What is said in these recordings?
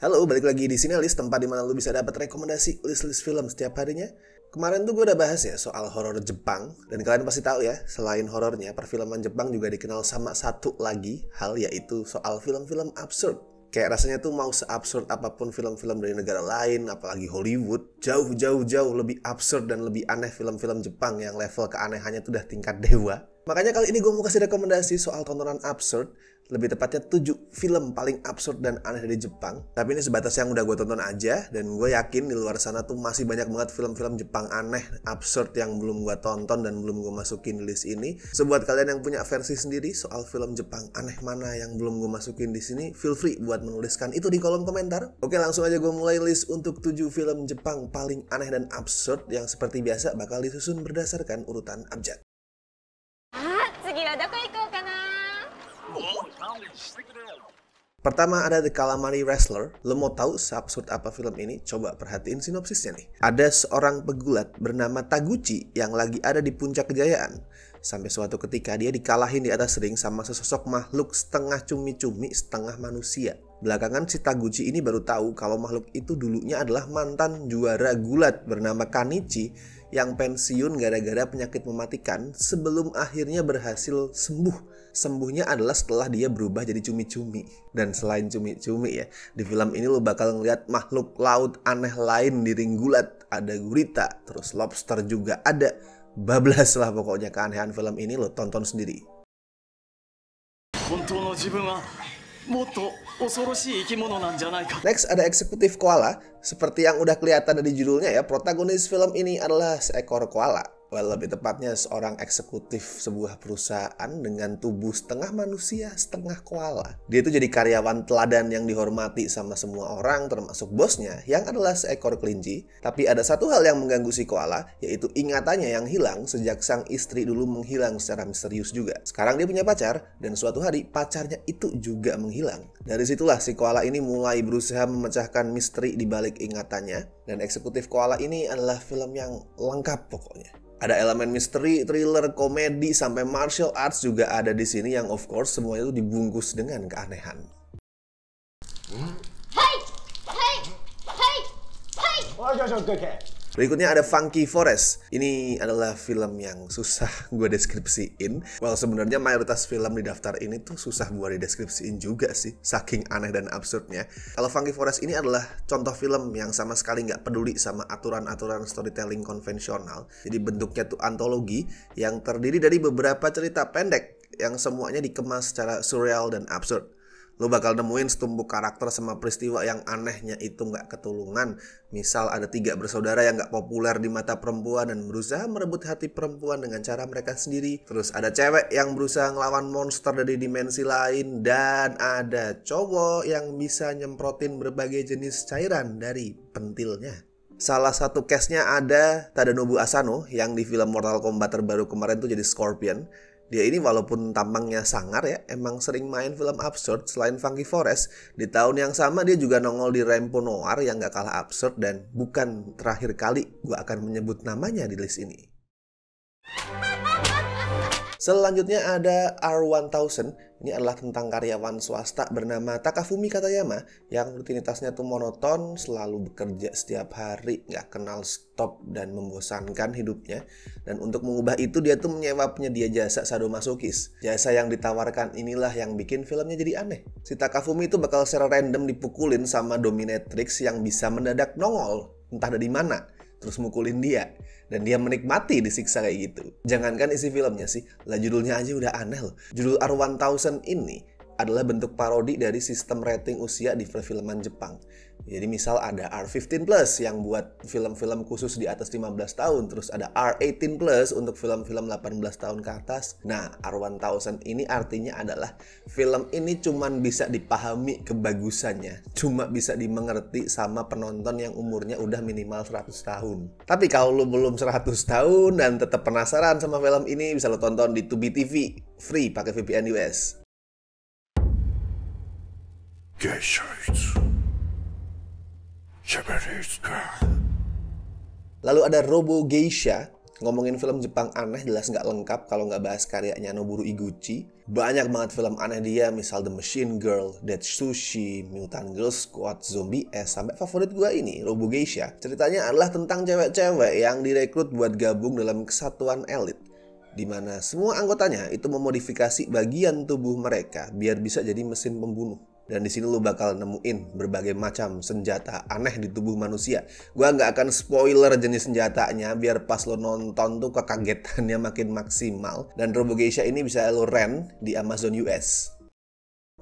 Halo, balik lagi di sini list, tempat dimana lu bisa dapat rekomendasi list-list film setiap harinya. Kemarin tuh gue udah bahas ya soal horor Jepang, dan kalian pasti tahu ya, selain horornya, perfilman Jepang juga dikenal sama satu lagi hal, yaitu soal film-film absurd. Kayak rasanya tuh mau seabsurd apapun film-film dari negara lain, apalagi Hollywood, jauh lebih absurd dan lebih aneh film-film Jepang yang level keanehannya tuh udah tingkat dewa. Makanya kali ini gue mau kasih rekomendasi soal tontonan absurd, lebih tepatnya 7 film paling absurd dan aneh dari Jepang. Tapi ini sebatas yang udah gue tonton aja, dan gue yakin di luar sana tuh masih banyak banget film-film Jepang aneh, absurd yang belum gue tonton dan belum gue masukin di list ini. So buat kalian yang punya versi sendiri soal film Jepang aneh mana yang belum gue masukin di sini, feel free buat menuliskan itu di kolom komentar. Oke, langsung aja gue mulai list untuk 7 film Jepang paling aneh dan absurd yang seperti biasa bakal disusun berdasarkan urutan abjad. Pertama ada The Calamari Wrestler. Lo mau tahu seabsurd apa film ini? Coba perhatiin sinopsisnya nih. Ada seorang pegulat bernama Taguchi yang lagi ada di puncak kejayaan. Sampai suatu ketika dia dikalahin di atas ring sama sesosok makhluk setengah cumi-cumi, setengah manusia. Belakangan si Taguchi ini baru tahu kalau makhluk itu dulunya adalah mantan juara gulat bernama Kanichi yang pensiun gara-gara penyakit mematikan sebelum akhirnya berhasil sembuh. Sembuhnya adalah setelah dia berubah jadi cumi-cumi. Dan selain cumi-cumi ya, di film ini lo bakal ngeliat makhluk laut aneh lain di ring gulat. Ada gurita, terus lobster juga ada. Bablas lah pokoknya keanehan film ini, lo tonton sendiri. Next ada Eksekutif Koala. Seperti yang udah kelihatan dari judulnya ya, protagonis film ini adalah seekor koala. Well, lebih tepatnya seorang eksekutif sebuah perusahaan dengan tubuh setengah manusia, setengah koala. Dia itu jadi karyawan teladan yang dihormati sama semua orang, termasuk bosnya yang adalah seekor kelinci. Tapi ada satu hal yang mengganggu si koala, yaitu ingatannya yang hilang sejak sang istri dulu menghilang secara misterius juga. Sekarang dia punya pacar, dan suatu hari pacarnya itu juga menghilang. Dari situlah si koala ini mulai berusaha memecahkan misteri di balik ingatannya. Dan Eksekutif Koala ini adalah film yang lengkap pokoknya. Ada elemen misteri, thriller, komedi, sampai martial arts juga ada di sini yang of course semuanya itu dibungkus dengan keanehan. Berikutnya ada Funky Forest. Ini adalah film yang susah gue deskripsiin. Well, sebenarnya mayoritas film di daftar ini tuh susah gue deskripsiin juga sih, saking aneh dan absurdnya. Kalau Funky Forest ini adalah contoh film yang sama sekali nggak peduli sama aturan-aturan storytelling konvensional. Jadi bentuknya tuh antologi yang terdiri dari beberapa cerita pendek yang semuanya dikemas secara surreal dan absurd. Lo bakal nemuin setumpuk karakter sama peristiwa yang anehnya itu nggak ketulungan. Misal ada 3 bersaudara yang nggak populer di mata perempuan dan berusaha merebut hati perempuan dengan cara mereka sendiri. Terus ada cewek yang berusaha ngelawan monster dari dimensi lain. Dan ada cowok yang bisa nyemprotin berbagai jenis cairan dari pentilnya. Salah satu case-nya ada Tadanobu Asano yang di film Mortal Kombat terbaru kemarin tuh jadi Scorpion. Dia ini walaupun tampangnya sangar ya, emang sering main film absurd. Selain Funky Forest, di tahun yang sama dia juga nongol di Rampo Noir yang gak kalah absurd. Dan bukan terakhir kali gue akan menyebut namanya di list ini. Selanjutnya ada R1000. Ini adalah tentang karyawan swasta bernama Takafumi Katayama yang rutinitasnya tuh monoton, selalu bekerja setiap hari, nggak kenal stop dan membosankan hidupnya. Dan untuk mengubah itu dia tuh menyewa penyedia jasa sadomasokis. Jasa yang ditawarkan inilah yang bikin filmnya jadi aneh. Si Takafumi itu bakal secara random dipukulin sama dominatrix yang bisa mendadak nongol, entah dari mana, terus mukulin dia. Dan dia menikmati disiksa kayak gitu. Jangankan isi filmnya sih, lah judulnya aja udah aneh loh. Judul R1000 ini adalah bentuk parodi dari sistem rating usia di perfilman Jepang. Jadi misal ada R15+ yang buat film-film khusus di atas 15 tahun. Terus ada R18+ untuk film-film 18 tahun ke atas. Nah, R1000 ini artinya adalah film ini cuman bisa dipahami kebagusannya, cuma bisa dimengerti sama penonton yang umurnya udah minimal 100 tahun. Tapi kalau lo belum 100 tahun dan tetap penasaran sama film ini, bisa lo tonton di Tubi TV free pakai VPN US. Lalu ada Robo Geisha. Ngomongin film Jepang aneh jelas nggak lengkap kalau nggak bahas karyanya Noboru Iguchi. Banyak banget film aneh dia, misal The Machine Girl, Dead Sushi, Mutant Girl Squad, Zombie S, sampai favorit gue ini, Robo Geisha. Ceritanya adalah tentang cewek-cewek yang direkrut buat gabung dalam kesatuan elit, di mana semua anggotanya itu memodifikasi bagian tubuh mereka biar bisa jadi mesin pembunuh. Dan di sini lo bakal nemuin berbagai macam senjata aneh di tubuh manusia. Gua nggak akan spoiler jenis senjatanya biar pas lo nonton tuh kekagetannya makin maksimal. Dan Robo Geisha ini bisa lo rent di Amazon US.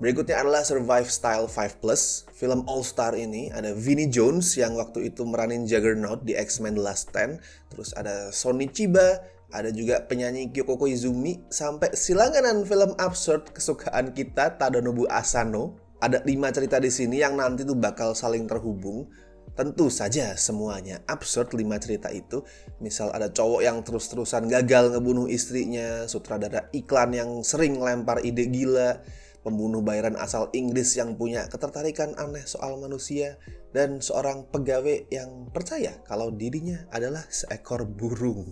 Berikutnya adalah Survive Style 5+. Film All Star ini ada Vinnie Jones yang waktu itu meranin Juggernaut di X-Men The Last Stand. Terus ada Sonny Chiba, ada juga penyanyi Kyoko Koizumi, sampai silanganan film absurd kesukaan kita Tadanobu Asano. Ada 5 cerita di sini yang nanti tuh bakal saling terhubung. Tentu saja semuanya absurd 5 cerita itu. Misal ada cowok yang terus-terusan gagal ngebunuh istrinya, sutradara iklan yang sering lempar ide gila, pembunuh bayaran asal Inggris yang punya ketertarikan aneh soal manusia, dan seorang pegawai yang percaya kalau dirinya adalah seekor burung.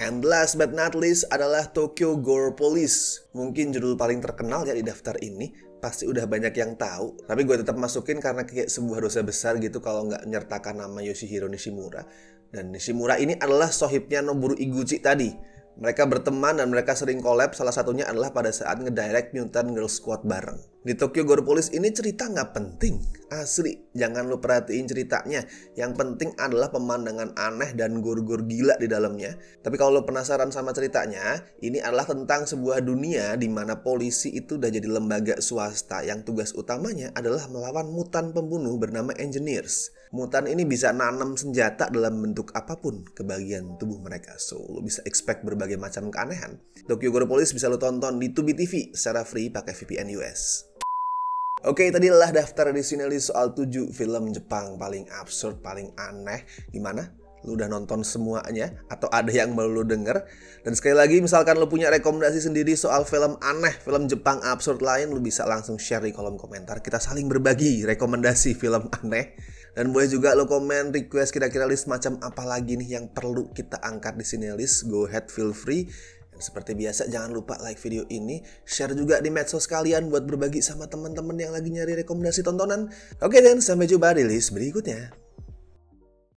And last but not least adalah Tokyo Gore Police. Mungkin judul paling terkenal ya di daftar ini. Pasti udah banyak yang tahu. Tapi gue tetap masukin karena kayak sebuah dosa besar gitu kalau nggak menyertakan nama Yoshihiro Nishimura. Dan Nishimura ini adalah sohibnya Noboru Iguchi tadi. Mereka berteman dan mereka sering collab, salah satunya adalah pada saat ngedirect Mutant Girl Squad bareng. Di Tokyo Gore Police ini cerita nggak penting, asli. Jangan lu perhatiin ceritanya. Yang penting adalah pemandangan aneh dan gore-gore gila di dalamnya. Tapi kalau lu penasaran sama ceritanya, ini adalah tentang sebuah dunia di mana polisi itu udah jadi lembaga swasta yang tugas utamanya adalah melawan mutan pembunuh bernama Engineers. Mutan ini bisa nanam senjata dalam bentuk apapun ke bagian tubuh mereka. So, lo bisa expect berbagai macam keanehan. Tokyo Gore Police bisa lo tonton di Tubi TV secara free pakai VPN US. Oke, tadi adalah daftar di sini soal 7 film Jepang paling absurd, paling aneh. Gimana? Lu udah nonton semuanya? Atau ada yang baru lu denger? Dan sekali lagi, misalkan lu punya rekomendasi sendiri soal film aneh, film Jepang absurd lain, lu bisa langsung share di kolom komentar. Kita saling berbagi rekomendasi film aneh. Dan boleh juga lo komen request kira-kira list macam apa lagi nih yang perlu kita angkat di sini list. Go ahead, feel free. Dan seperti biasa jangan lupa like video ini, share juga di medsos kalian buat berbagi sama teman-teman yang lagi nyari rekomendasi tontonan. Oke dan sampai jumpa di list berikutnya.